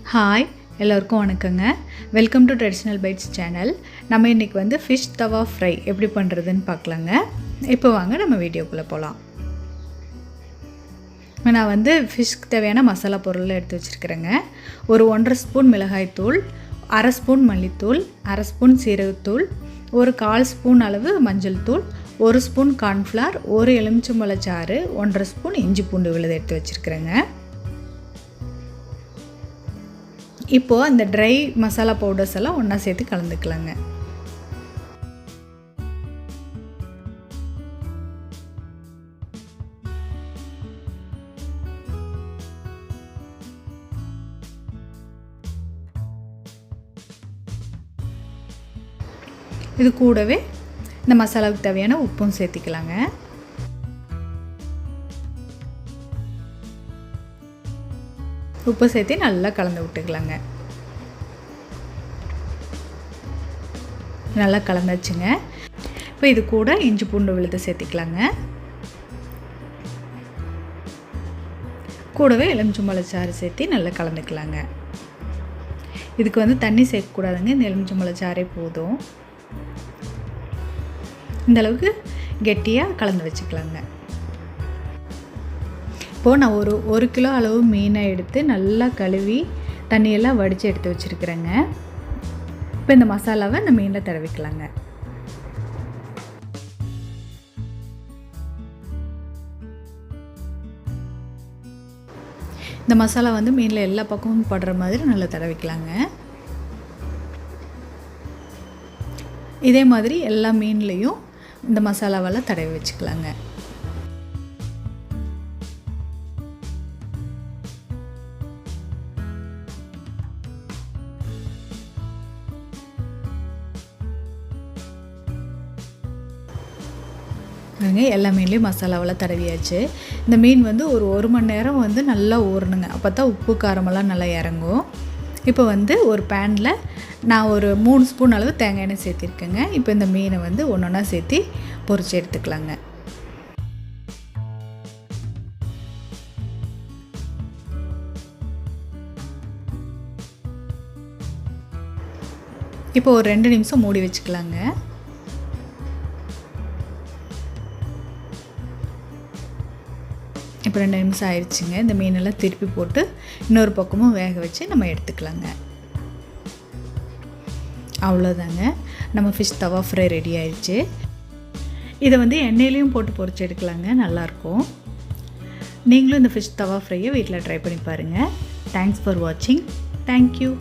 Hi எல்லோருக்கும் வணக்கங்க. Welcome to Traditional Bites channel. நம்ம இன்றைக்கி வந்து ஃபிஷ் தவா ஃப்ரை எப்படி பண்ணுறதுன்னு பார்க்கலாங்க. இப்போ வாங்க நம்ம வீடியோக்குள்ளே போகலாம். நான் வந்து ஃபிஷ்க்கு தேவையான மசாலா பொருள் எடுத்து வச்சுருக்கிறேங்க. ஒரு 1.5 ஸ்பூன் மிளகாய்த்தூள், 1/2 ஸ்பூன் மல்லித்தூள், 1/2 ஸ்பூன் சீரகத்தூள், ஒரு 1/4 ஸ்பூன் அளவு மஞ்சள் தூள், 1 ஸ்பூன் கார்ன்ஃப்ளவர், ஒரு எலுமிச்சம்பழச்சாறு, 1.5 ஸ்பூன் இஞ்சி பூண்டு விழுது எடுத்து வச்சுருக்கிறேங்க. இப்போது இந்த ட்ரை மசாலா பவுடர்ஸ் எல்லாம் ஒன்றா சேர்த்து கலந்துக்கலாங்க. இது கூடவே இந்த மசாலாவுக்கு தேவையான உப்பும் சேர்த்திக்கலாங்க. உப்பு சேர்த்து நல்லா கலந்து விட்டுக்கலாங்க. நல்லா கலந்தாச்சுங்க. இப்போ இது கூட இஞ்சி பூண்டு விழுது சேர்த்திக்கலாங்க. கூடவே எலுமிச்சம்பழச்சாறு சேர்த்து நல்லா கலந்துக்கலாங்க. இதுக்கு வந்து தண்ணி சேர்க்கக்கூடாதுங்க. இந்த எலுமிச்சம்பழச்சாறே போதும். இந்தளவுக்கு கெட்டியாக கலந்து வச்சுக்கலாங்க. இப்போது நான் ஒரு கிலோ அளவு மீனை எடுத்து நல்லா கழுவி தண்ணியெல்லாம் வடித்து எடுத்து வச்சுருக்கிறேங்க. இப்போ இந்த மசாலாவை இந்த மீனில் தடவிக்கலாங்க. இந்த மசாலா வந்து மீனில் எல்லா பக்கமும் படுற மாதிரி நல்லா தடவிக்கலாங்க. இதே மாதிரி எல்லா மீன்லேயும் இந்த மசாலாவெல்லாம் தடவி வச்சுக்கலாங்க. எல்லா மீன்லேயும் மசாலாவெல்லாம் தடவியாச்சு. இந்த மீன் வந்து ஒரு மணி நேரம் வந்து நல்லா ஊறணுங்க. அப்போ தான் உப்பு காரமெல்லாம் நல்லா இறங்கும். இப்போ வந்து ஒரு பேனில் நான் ஒரு 3 ஸ்பூன் அளவு தேங்காய் எண்ணெய் சேர்த்திருக்கேங்க. இப்போ இந்த மீனை வந்து ஒன்றா சேர்த்து பொரிச்சு எடுத்துக்கலாங்க. இப்போ ஒரு 2 நிமிஷம் மூடி வச்சுக்கலாங்க. இப்போ 2 நிமிஷம் ஆயிடுச்சுங்க. இந்த மீனெல்லாம் திருப்பி போட்டு இன்னொரு பக்கமும் வேக வச்சு நம்ம எடுத்துக்கலாங்க. அவ்வளோதாங்க, நம்ம ஃபிஷ் தவா ஃப்ரை ரெடி ஆயிடுச்சு. இதை வந்து எண்ணெயிலையும் போட்டு பொரிச்சு எடுக்கலாங்க, நல்லாயிருக்கும். நீங்களும் இந்த ஃபிஷ் தவா ஃப்ரையை வீட்டில் ட்ரை பண்ணி பாருங்கள். தேங்க்ஸ் ஃபார் வாட்சிங். தேங்க்யூ.